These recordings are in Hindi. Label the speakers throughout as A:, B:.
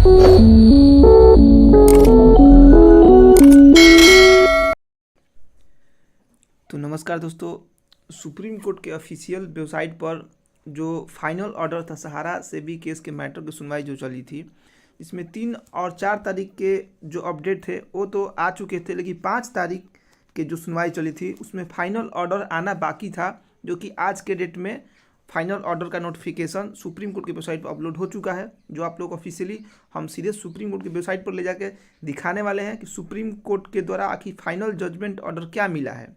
A: तो नमस्कार दोस्तों, सुप्रीम कोर्ट के ऑफिशियल वेबसाइट पर जो फाइनल ऑर्डर था सहारा सेबी केस के मैटर की सुनवाई जो चली थी, इसमें 3 और 4 तारीख के जो अपडेट थे वो तो आ चुके थे, लेकिन 5 तारीख के जो सुनवाई चली थी उसमें फाइनल ऑर्डर आना बाकी था, जो कि आज के डेट में फाइनल ऑर्डर का नोटिफिकेशन सुप्रीम कोर्ट की वेबसाइट पर अपलोड हो चुका है। जो आप लोग ऑफिशियली हम सीधे सुप्रीम कोर्ट की वेबसाइट पर ले जाके दिखाने वाले हैं कि सुप्रीम कोर्ट के द्वारा आखिर फाइनल जजमेंट ऑर्डर क्या मिला है।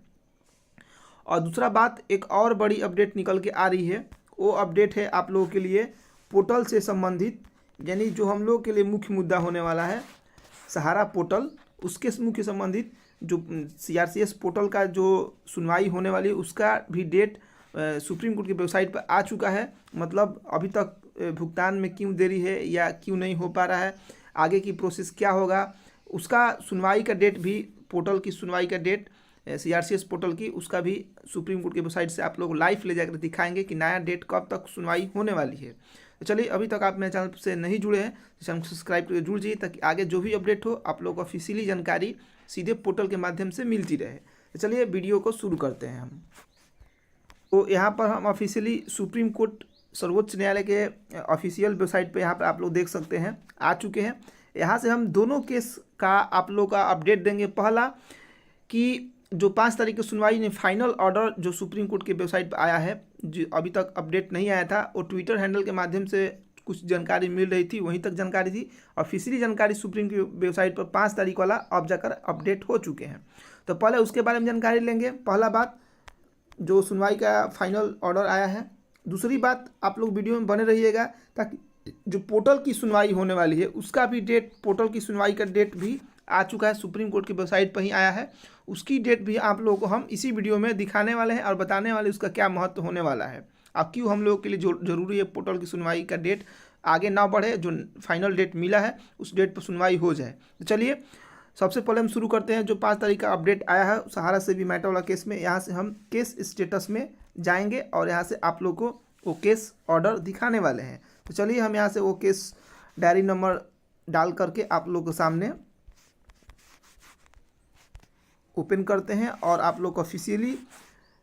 A: और दूसरा बात, एक और बड़ी अपडेट निकल के आ रही है, वो अपडेट है आप लोगों के लिए पोर्टल से संबंधित, यानी जो हम लोग के लिए मुख्य मुद्दा होने वाला है सहारा पोर्टल, उसके मुख्य संबंधित जो CRCS पोर्टल का जो सुनवाई होने वाली है उसका भी डेट सुप्रीम कोर्ट की वेबसाइट पर आ चुका है। मतलब अभी तक भुगतान में क्यों देरी है या क्यों नहीं हो पा रहा है, आगे की प्रोसेस क्या होगा, उसका सुनवाई का डेट भी, पोर्टल की सुनवाई का डेट CRCS पोर्टल की, उसका भी सुप्रीम कोर्ट की वेबसाइट से आप लोग लाइव ले जाकर दिखाएंगे कि नया डेट कब तक सुनवाई होने वाली है। तो चलिए, अभी तक आप मेरे चैनल से नहीं जुड़े हैं तो चैनल को सब्सक्राइब करके जुड़ जाइए, ताकि आगे जो भी अपडेट हो आप लोग को ऑफिशियली जानकारी सीधे पोर्टल के माध्यम से मिलती रहे। तो चलिए वीडियो को शुरू करते हैं हम। तो यहाँ पर हम ऑफिशियली सुप्रीम कोर्ट सर्वोच्च न्यायालय के ऑफिशियल वेबसाइट पर यहाँ पर आप लोग देख सकते हैं आ चुके हैं। यहाँ से हम दोनों केस का आप लोग का अपडेट देंगे। पहला कि जो 5 तारीख की सुनवाई में फाइनल ऑर्डर जो सुप्रीम कोर्ट की वेबसाइट पर आया है, जो अभी तक अपडेट नहीं आया था, वो ट्विटर हैंडल के माध्यम से कुछ जानकारी मिल रही थी, वहीं तक जानकारी थी। ऑफिशियली जानकारी सुप्रीम की वेबसाइट पर 5 तारीख वाला अब जाकर अपडेट हो चुके हैं। तो पहले उसके बारे में जानकारी लेंगे। पहला बात, जो सुनवाई का फाइनल ऑर्डर आया है। दूसरी बात, आप लोग वीडियो में बने रहिएगा ताकि जो पोर्टल की सुनवाई होने वाली है उसका भी डेट, पोर्टल की सुनवाई का डेट भी आ चुका है, सुप्रीम कोर्ट की वेबसाइट पर ही आया है। उसकी डेट भी आप लोगों को हम इसी वीडियो में दिखाने वाले हैं और बताने वाले उसका क्या महत्व होने वाला है और क्यों हम लोगों के लिए जरूरी है पोर्टल की सुनवाई का डेट आगे ना बढ़े, जो फाइनल डेट मिला है उस डेट पर सुनवाई हो जाए। तो चलिए, सबसे पहले हम शुरू करते हैं जो 5 तारीख का अपडेट आया है सहारा सेबी मैटर वाला केस में। यहाँ से हम केस स्टेटस में जाएंगे और यहाँ से आप लोग को वो केस ऑर्डर दिखाने वाले हैं। तो चलिए, हम यहाँ से वो केस डायरी नंबर डाल करके आप लोग के सामने ओपन करते हैं और आप लोग ऑफिशियली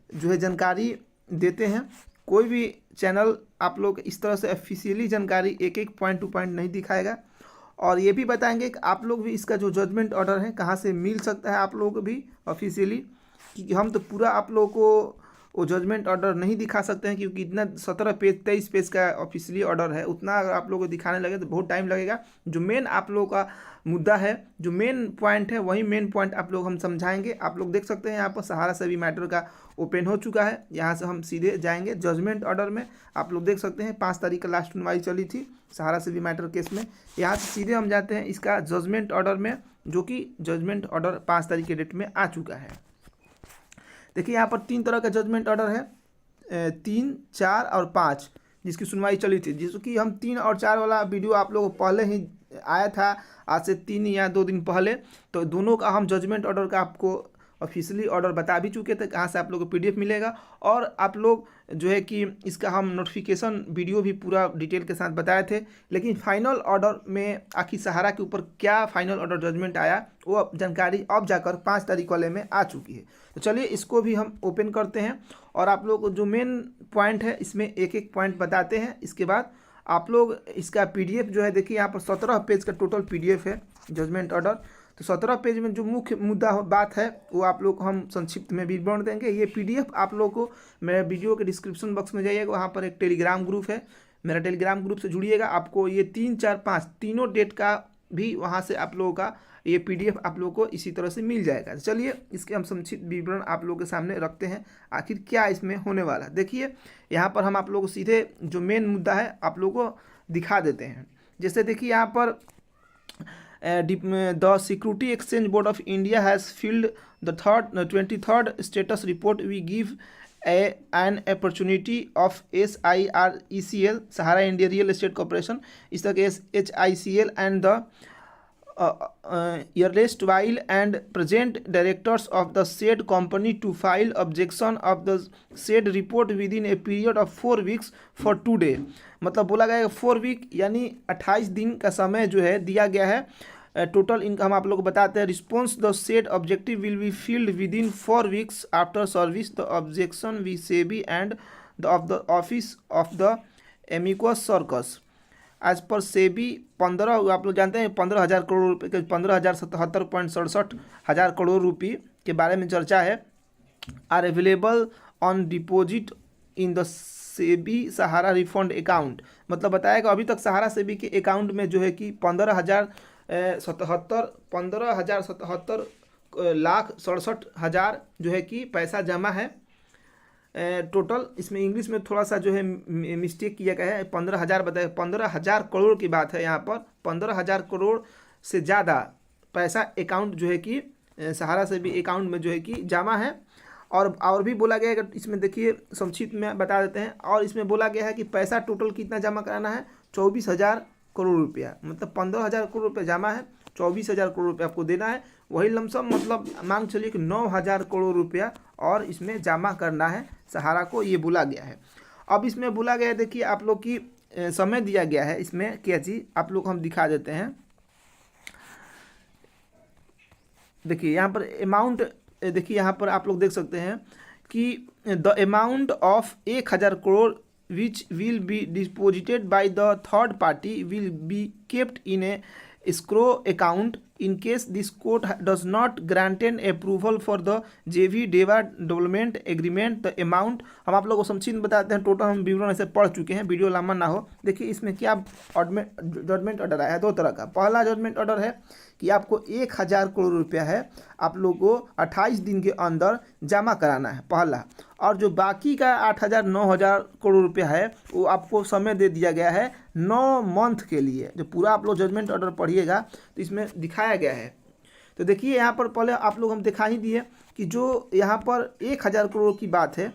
A: जो है जानकारी देते हैं। कोई भी चैनल आप लोग इस तरह से ऑफिशियली जानकारी एक एक पॉइंट टू पॉइंट नहीं दिखाएगा। और ये भी बताएंगे कि आप लोग भी इसका जो जजमेंट ऑर्डर है कहाँ से मिल सकता है आप लोगों को भी ऑफिशियली, क्योंकि हम तो पूरा आप लोगों को वो जजमेंट ऑर्डर नहीं दिखा सकते हैं, क्योंकि इतना 17 पेज 23 पेज का ऑफिशियली ऑर्डर है, उतना अगर आप लोगों को दिखाने लगे तो बहुत टाइम लगेगा। जो मेन आप लोगों का मुद्दा है, जो मेन पॉइंट है, वही मेन पॉइंट आप लोग हम समझाएंगे। आप लोग देख सकते हैं यहाँ पर सहारा सेबी मैटर का ओपन हो चुका है। यहाँ से हम सीधे जाएंगे जजमेंट ऑर्डर में। आप लोग देख सकते हैं 5 तारीख का लास्ट सुनवाई चली थी सहारा सेबी मैटर केस में। यहाँ से सीधे हम जाते हैं इसका जजमेंट ऑर्डर में, जो कि जजमेंट ऑर्डर 5 तारीख के डेट में आ चुका है। देखिए, यहाँ पर 3 तरह का जजमेंट ऑर्डर है, 3, 4 और 5, जिसकी सुनवाई चली थी। जिसको कि हम 3 और 4 वाला वीडियो आप लोगों को पहले ही आया था, आज से 3 या 2 दिन पहले। तो दोनों का हम जजमेंट ऑर्डर का आपको ऑफिशियली ऑर्डर बता भी चुके थे, कहाँ से आप लोगों को PDF मिलेगा। और आप लोग जो है कि इसका हम नोटिफिकेशन वीडियो भी पूरा डिटेल के साथ बताए थे। लेकिन फाइनल ऑर्डर में आखिर सहारा के ऊपर क्या फाइनल ऑर्डर जजमेंट आया, वो जानकारी अब जाकर 5 तारीख वाले में आ चुकी है। तो चलिए, इसको भी हम ओपन करते हैं और आप लोग को जो मेन पॉइंट है इसमें एक एक पॉइंट बताते हैं। इसके बाद आप लोग इसका PDF जो है, देखिए यहाँ पर 17 पेज का टोटल PDF है जजमेंट ऑर्डर। तो 17 पेज में जो मुख्य मुद्दा बात है वो आप लोग को हम संक्षिप्त में विवरण देंगे। ये PDF आप लोग को मेरे वीडियो के डिस्क्रिप्शन बॉक्स में जाइएगा, वहाँ पर एक टेलीग्राम ग्रुप है, मेरा टेलीग्राम ग्रुप से जुड़िएगा। आपको ये 3, 4, 5 तीनों डेट का भी वहाँ से आप लोगों का ये PDF आप लोगों को इसी तरह से मिल जाएगा। चलिए, इसके हम संक्षिप्त विवरण आप लोगों के सामने रखते हैं, आखिर क्या इसमें होने वाला। देखिए, यहाँ पर हम आप लोगों को सीधे जो मेन मुद्दा है आप लोगों को दिखा देते हैं। जैसे देखिए, यहाँ पर the Security Exchange Board of India has filled the 23rd status report. We give an opportunity of SIRECL, Sahara India Real Estate Corporation, is the case HICL, and the erstwhile and present directors of the said company to file objection of the said report within a period of 4 weeks for 2 days। मतलब बोला गया है 4 वीक यानी 28 दिन का समय जो है दिया गया है। टोटल इनका हम आप लोग को बताते हैं। Response the said objective will be filed within 4 weeks after service the objection we SEBI and the of the office of the amicus सर्कस एज पर सेबी 15 आप लोग जानते हैं 15,000 करोड़ रुपये के 15,077.67 करोड़ रुपये के बारे में चर्चा है। Are available on deposit in the SEBI Sahara refund account. मतलब बताया कि अभी तक सहारा सेबी के अकाउंट में जो है कि 15,077,67,00,67,000 जो है कि पैसा जमा है। टोटल इसमें इंग्लिश में थोड़ा सा जो है मिस्टेक किया गया है। 15,000 बताया, 15,000 करोड़ की बात है यहाँ पर। 15,000 करोड़ से ज़्यादा पैसा अकाउंट जो है कि सहारा सेबी अकाउंट में जो है कि जमा है। और भी बोला गया है कि इसमें देखिए संक्षिप्त में बता देते हैं। और इसमें बोला गया है कि पैसा टोटल कितना जमा कराना है, 24,000 करोड़ रुपया। मतलब 15,000 करोड़ रुपया जमा है, 24,000 करोड़ रुपया आपको देना है। वही लमसम मतलब मान चलिए कि 9,000 करोड़ रुपया और इसमें जमा करना है सहारा को, ये बोला गया है। अब इसमें बोला गया है, देखिए आप लोग की समय दिया गया है। इसमें क्या चीज़ आप लोग हम दिखा देते हैं। देखिए यहाँ पर अमाउंट, देखिए यहाँ पर आप लोग देख सकते हैं कि the amount of 1,000 crore which will be deposited by the third party will be kept in A escrow account in case this court does not granted approval for the JV Deva development agreement। the amount हम आप लोगों को संक्षिप्त बताते हैं। टोटल हम विवरण ऐसे पढ़ चुके हैं, वीडियो लंबा ना हो। देखिए इसमें क्या जजमेंट ऑर्डर आया है 2 तरह का। पहला जजमेंट ऑर्डर है कि आपको 1,000 करोड़ रुपया है, आप लोगों को 28 दिन के अंदर जमा कराना है पहला। और जो बाकी का 8,000 9,000 करोड़ रुपया है वो आपको समय दे दिया गया है 9 मंथ के लिए। जो पूरा आप लोग जजमेंट ऑर्डर पढ़िएगा तो इसमें दिखाया गया है। तो देखिए यहाँ पर पहले आप लोग हम दिखा ही दिए कि जो यहाँ पर 1,000 करोड़ की बात है,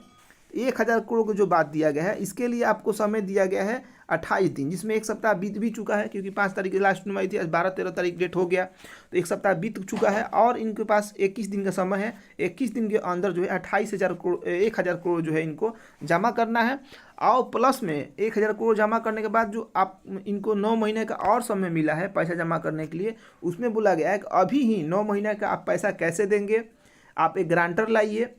A: 1,000 करोड़ को जो बात दिया गया है इसके लिए आपको समय दिया गया है 28 दिन, जिसमें 1 सप्ताह बीत भी चुका है क्योंकि 5 तारीख लास्ट में आई थी। आज 12-13 तारीख डेट हो गया तो 1 सप्ताह बीत चुका है। और इनके पास 21 दिन का समय है। 21 दिन के अंदर जो है 1,000 करोड़ जो है इनको जमा करना है। और प्लस में 1,000 करोड़ जमा करने के बाद जो आप इनको 9 महीने का और समय मिला है पैसा जमा करने के लिए, उसमें बोला गया है कि अभी ही 9 महीने का आप पैसा कैसे देंगे, आप एक ग्रांटर लाइए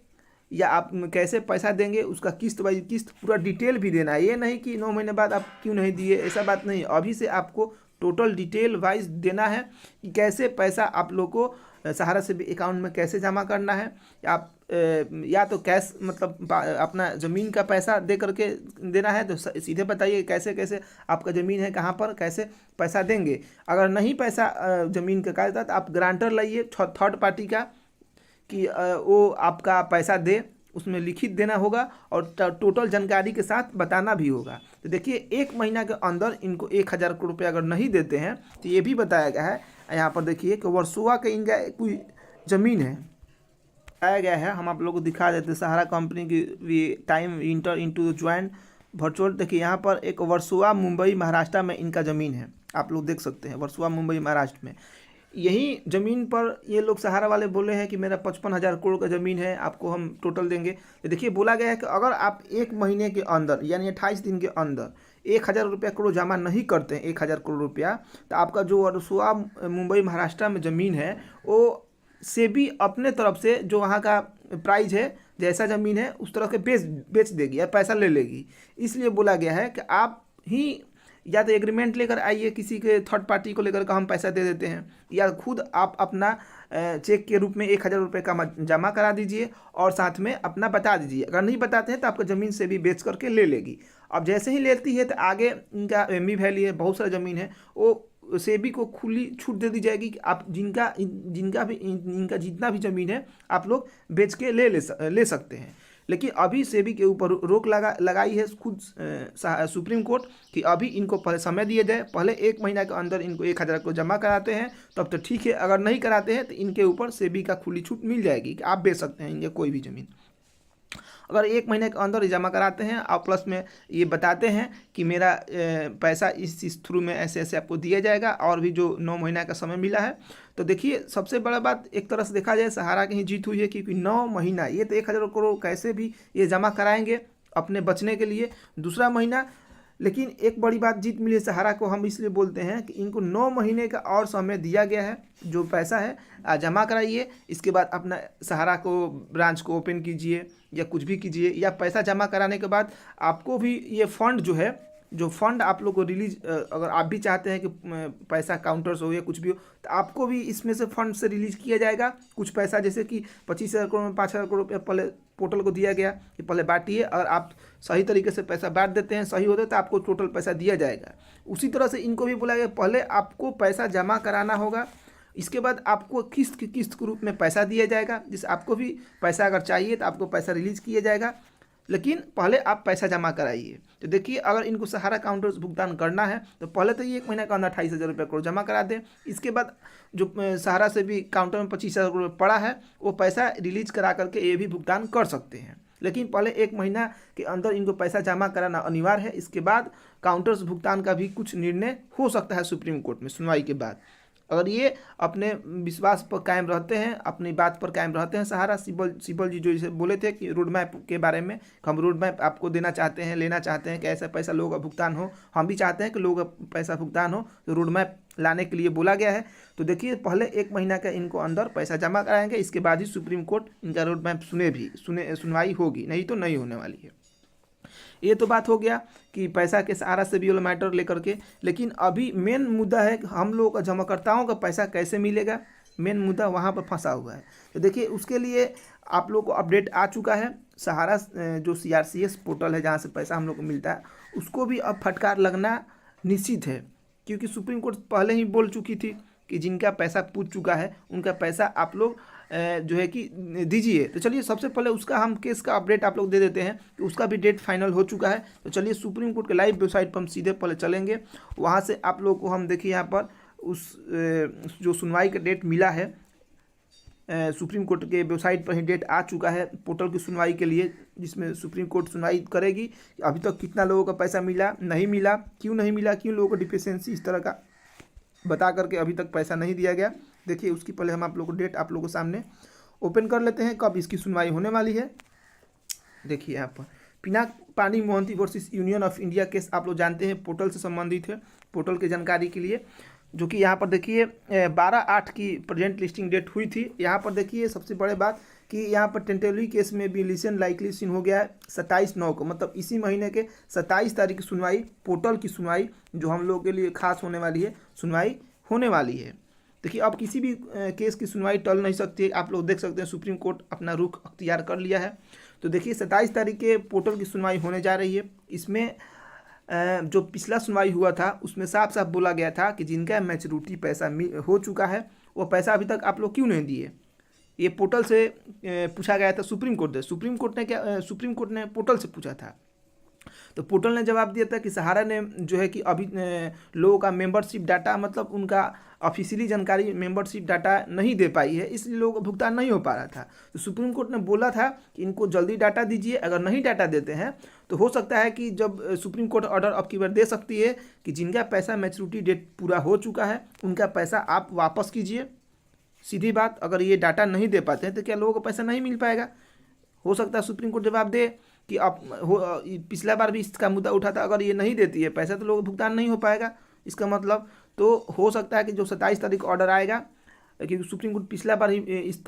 A: या आप कैसे पैसा देंगे उसका किस्त बाई किस्त पूरा डिटेल भी देना है। ये नहीं कि 9 महीने बाद आप क्यों नहीं दिए, ऐसा बात नहीं। अभी से आपको टोटल डिटेल वाइज देना है कि कैसे पैसा आप लोग को सहारा से भी अकाउंट में कैसे जमा करना है। आप या तो कैश मतलब अपना ज़मीन का पैसा दे करके देना है तो सीधे बताइए कैसे कैसे आपका ज़मीन है, कहाँ पर कैसे पैसा देंगे। अगर नहीं पैसा ज़मीन का कागजात तो आप ग्रांटर लाइए थर्ड पार्टी का कि वो आपका पैसा दे, उसमें लिखित देना होगा और टोटल जानकारी के साथ बताना भी होगा। तो देखिए 1 महीना के अंदर इनको 1,000 करोड़ रुपये अगर नहीं देते हैं तो ये भी बताया गया है यहाँ पर। देखिए कि वर्सोवा के इनका कोई ज़मीन है बताया गया है। हम आप लोग को दिखा देते हैं सहारा कंपनी की we time enter into joint virtual. देखिए यहाँ पर एक वर्सोवा मुंबई महाराष्ट्र में इनका ज़मीन है, आप लोग देख सकते हैं वर्सोवा मुंबई महाराष्ट्र में। यही ज़मीन पर ये लोग सहारा वाले बोले हैं कि मेरा 55,000 करोड़ का ज़मीन है, आपको हम टोटल देंगे। तो देखिए बोला गया है कि अगर आप 1 महीने के अंदर यानी 28 दिन के अंदर 1,000 रुपया करोड़ जमा नहीं करते हैं, 1,000 करोड़ रुपया, तो आपका जो वर्सोवा मुंबई महाराष्ट्र में ज़मीन है वो सेबी अपने तरफ से जो वहाँ का प्राइस है जैसा ज़मीन है उस तरह के बेच देगी या पैसा ले लेगी। इसलिए बोला गया है कि आप ही या तो एग्रीमेंट लेकर आइए किसी के थर्ड पार्टी को लेकर के हम पैसा दे देते हैं, या खुद आप अपना चेक के रूप में 1,000 रुपये का जमा करा दीजिए और साथ में अपना बता दीजिए। अगर नहीं बताते हैं तो आपका ज़मीन से भी बेच करके ले लेगी। अब जैसे ही लेती है तो आगे इनका एमी वैली है, बहुत सारा ज़मीन है, वो सेबी को खुली छूट दे दी जाएगी कि आप जिनका इनका जितना भी ज़मीन है आप लोग बेच के ले सकते हैं। लेकिन अभी सेबी के ऊपर रोक लगाई है खुद सुप्रीम कोर्ट कि अभी इनको पहले समय दिया जाए, पहले 1 महीना के अंदर इनको 1,000 को जमा कराते हैं तब तो ठीक है, अगर नहीं कराते हैं तो इनके ऊपर सेबी का खुली छूट मिल जाएगी कि आप बेच सकते हैं इनके कोई भी ज़मीन। अगर 1 महीने के अंदर जमा कराते हैं और प्लस में ये बताते हैं कि मेरा पैसा इस थ्रू में ऐसे ऐसे आपको दिया जाएगा और भी जो 9 महीना का समय मिला है, तो देखिए सबसे बड़ा बात एक तरह से देखा जाए सहारा की ही जीत हुई है, क्योंकि 9 महीना ये तो 1000 करोड़ कैसे भी ये जमा कराएंगे अपने बचने के लिए दूसरा महीना। लेकिन एक बड़ी बात जीत मिली है सहारा को, हम इसलिए बोलते हैं कि इनको 9 महीने का और समय दिया गया है। जो पैसा है जमा कराइए, इसके बाद अपना सहारा को ब्रांच को ओपन कीजिए या कुछ भी कीजिए, या पैसा जमा कराने के बाद आपको भी ये फंड जो फंड आप लोग को रिलीज, अगर आप भी चाहते हैं कि पैसा काउंटर्स हो या कुछ भी हो, तो आपको भी इसमें से फंड से रिलीज किया जाएगा कुछ पैसा। जैसे कि 25,000 करोड़ में 5,000 करोड़ रुपया पहले पोर्टल को दिया गया कि पहले बांटिए, अगर आप सही तरीके से पैसा बांट देते हैं, सही होते तो आपको टोटल पैसा दिया जाएगा। उसी तरह से इनको भी बोला गया पहले आपको पैसा जमा कराना होगा, इसके बाद आपको किस्त के रूप में पैसा दिया जाएगा, जिससे आपको भी पैसा अगर चाहिए तो आपको पैसा रिलीज किया जाएगा, लेकिन पहले आप पैसा जमा कराइए। तो देखिए अगर इनको सहारा काउंटर्स भुगतान करना है तो पहले तो ये 1 महीना का अंदर 28,000 रुपये करोड़ जमा करा दें। इसके बाद जो सहारा से भी काउंटर में 25,000 करोड़ पड़ा है वो पैसा रिलीज करा करके ये भी भुगतान कर सकते हैं, लेकिन पहले 1 महीना के अंदर इनको पैसा जमा कराना अनिवार्य है। इसके बाद काउंटर्स भुगतान का भी कुछ निर्णय हो सकता है सुप्रीम कोर्ट में सुनवाई के बाद। अगर ये अपने विश्वास पर कायम रहते हैं, अपनी बात पर कायम रहते हैं सहारा, सिब्बल जी जो इसे बोले थे कि रोड मैप के बारे में, हम रोड मैप आपको देना चाहते हैं, लेना चाहते हैं कि ऐसा पैसा लोगों का भुगतान हो, हम भी चाहते हैं कि लोगों का पैसा भुगतान हो, तो रोड मैप लाने के लिए बोला गया है। तो देखिए पहले 1 महीना का इनको अंदर पैसा जमा कराएंगे, इसके बाद ही सुप्रीम कोर्ट इनका रोड मैप सुनवाई होगी, नहीं तो नहीं होने वाली है। ये तो बात हो गया कि पैसा के सहारा से भी वाला मैटर लेकर के, लेकिन अभी मेन मुद्दा है कि हम लोगों का जमाकर्ताओं का पैसा कैसे मिलेगा, मेन मुद्दा वहाँ पर फंसा हुआ है। तो देखिए उसके लिए आप लोग को अपडेट आ चुका है। सहारा जो CRCS पोर्टल है जहाँ से पैसा हम लोग को मिलता है, उसको भी अब फटकार लगना निश्चित है, क्योंकि सुप्रीम कोर्ट पहले ही बोल चुकी थी कि जिनका पैसा पूछ चुका है उनका पैसा आप लोग जो है कि दीजिए। तो चलिए सबसे पहले उसका हम केस का अपडेट आप लोग दे देते हैं कि उसका भी डेट फाइनल हो चुका है। तो चलिए सुप्रीम कोर्ट के लाइव वेबसाइट पर हम सीधे पहले चलेंगे, वहाँ से आप लोग को हम देखिए यहाँ पर उस जो सुनवाई का डेट मिला है, सुप्रीम कोर्ट के वेबसाइट पर ही डेट आ चुका है पोर्टल की सुनवाई के लिए, जिसमें सुप्रीम कोर्ट सुनवाई करेगी अभी तक कितना लोगों का पैसा मिला, नहीं मिला, क्यों नहीं मिला, क्यों लोगों को डिफिशिएंसी इस तरह का बता करके अभी तक पैसा नहीं दिया गया। देखिए उसकी पहले हम आप लोगों को डेट आप लोगों के सामने ओपन कर लेते हैं, कब इसकी सुनवाई होने वाली है। देखिए यहाँ पर पिनाक पानी Mohanty versus union of India case आप लोग जानते हैं पोर्टल से संबंधित है। पोर्टल की जानकारी के लिए जो कि यहाँ पर देखिए 12/8 की प्रेजेंट लिस्टिंग डेट हुई थी। यहाँ पर देखिए सबसे बड़ी बात कि यहाँ पर टेंटेटिव केस में भी लिसन लाइकली सीन हो गया है 27/9 को, मतलब इसी महीने के 27 तारीख की सुनवाई, पोर्टल की सुनवाई जो हम लोगों के लिए खास होने वाली है, सुनवाई होने वाली है। देखिए अब किसी भी केस की सुनवाई टल नहीं सकती है, आप लोग देख सकते हैं सुप्रीम कोर्ट अपना रुख अख्तियार कर लिया है। तो देखिए 27 तारीख के पोर्टल की सुनवाई होने जा रही है। इसमें जो पिछला सुनवाई हुआ था उसमें साफ साफ बोला गया था कि जिनका मैच्योरिटी पैसा हो चुका है वो पैसा अभी तक आप लोग क्यों नहीं दिए, ये पोर्टल से पूछा गया था। सुप्रीम कोर्ट ने पोर्टल से पूछा था, तो पोर्टल ने जवाब दिया था कि सहारा ने जो है कि अभी लोगों का मेंबरशिप डाटा, मतलब उनका ऑफिशियली जानकारी मेंबरशिप डाटा नहीं दे पाई है, इसलिए लोगों का भुगतान नहीं हो पा रहा था। तो सुप्रीम कोर्ट ने बोला था कि इनको जल्दी डाटा दीजिए, अगर नहीं डाटा देते हैं तो हो सकता है कि जब सुप्रीम कोर्ट ऑर्डर अब की बार दे सकती है कि जिनका पैसा मैच्योरिटी डेट पूरा हो चुका है उनका पैसा आप वापस कीजिए। सीधी बात, अगर ये डाटा नहीं दे पाते हैं तो क्या लोगों को पैसा नहीं मिल पाएगा। हो सकता है सुप्रीम कोर्ट जवाब दे कि आप पिछला बार भी इसका मुद्दा उठा था, अगर ये नहीं देती है पैसा तो लोगों को भुगतान नहीं हो पाएगा। इसका मतलब तो हो सकता है कि जो 27 तारीख ऑर्डर आएगा, क्योंकि सुप्रीम कोर्ट पिछला बार ही इस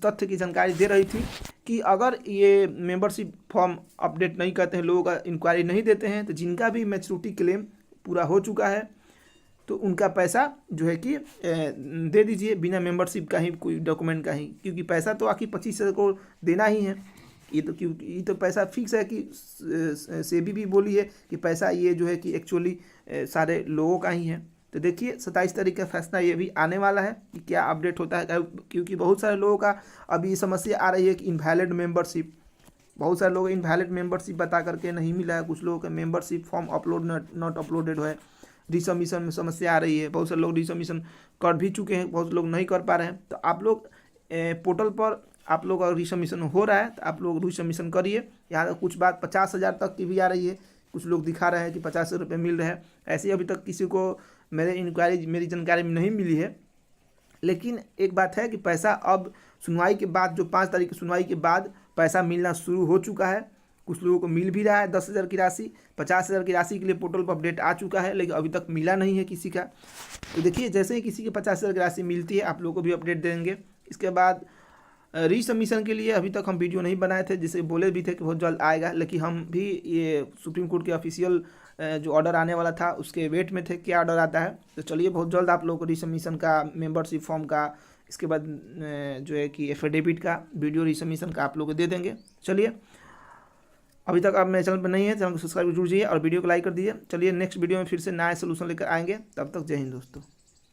A: तथ्य की जानकारी दे रही थी कि अगर ये मेंबरशिप फॉर्म अपडेट नहीं करते हैं, लोगों का इंक्वायरी नहीं देते हैं, तो जिनका भी मैच्योरिटी क्लेम पूरा हो चुका है तो उनका पैसा जो है कि दे दीजिए बिना मेंबरशिप का ही, कोई डॉक्यूमेंट का ही, क्योंकि पैसा तो आखिर 25,000 को देना ही है। ये तो पैसा फिक्स है कि सेबी भी बोली है कि पैसा ये जो है कि एक्चुअली सारे लोगों का ही है। तो देखिए 27 तारीख का फैसला ये भी आने वाला है कि क्या अपडेट होता है, क्योंकि बहुत सारे लोगों का अभी समस्या आ रही है कि इनवैलिड मेंबरशिप, बहुत सारे लोग इनवैलिड मेंबरशिप बता करके नहीं मिला है, कुछ लोगों का membership form upload not uploaded है, रिसबमिशन में समस्या आ रही है, बहुत सारे लोग रिसबमिशन कर भी चुके हैं, बहुत लोग नहीं कर पा रहे हैं। तो आप लोग पोर्टल पर आप लोग अगर रिसबमिशन हो रहा है तो आप लोग रिसबमिशन करिए। यहाँ तक कुछ बात 50,000 तक की भी आ रही है, कुछ लोग दिखा रहे हैं कि 50 रुपये मिल रहे हैं। ऐसे अभी तक किसी को मेरी जानकारी में नहीं मिली है। लेकिन एक बात है कि पैसा अब सुनवाई के बाद, जो 5 तारीख की सुनवाई के बाद पैसा मिलना शुरू हो चुका है। कुछ लोगों को मिल भी रहा है 10,000 की राशि, 50,000 की राशि के लिए पोर्टल पर अपडेट आ चुका है, लेकिन अभी तक मिला नहीं है किसी का। तो देखिए, जैसे ही किसी के 50,000 की राशि मिलती है आप लोगों को भी अपडेट देंगे। इसके बाद रीसबमिशन के लिए अभी तक हम वीडियो नहीं बनाए थे, जिसे बोले भी थे कि बहुत जल्द आएगा, लेकिन हम भी ये सुप्रीम कोर्ट के ऑफिशियल जो ऑर्डर आने वाला था उसके वेट में थे, क्या ऑर्डर आता है। तो चलिए, बहुत जल्द आप लोगों को रीसबमिशन का, मेंबरशिप फॉर्म का, इसके बाद जो है कि एफिडेविट का वीडियो रीसबमिशन का आप लोगों को दे देंगे। चलिए, अभी तक आप मेरे चैनल पर नहीं है, चैनल को सब्सक्राइब जरूर कीजिए और वीडियो को लाइक कर दीजिए। चलिए, नेक्स्ट वीडियो में फिर से नया सोल्यूशन लेकर आएंगे। तब तक जय हिंद दोस्तों।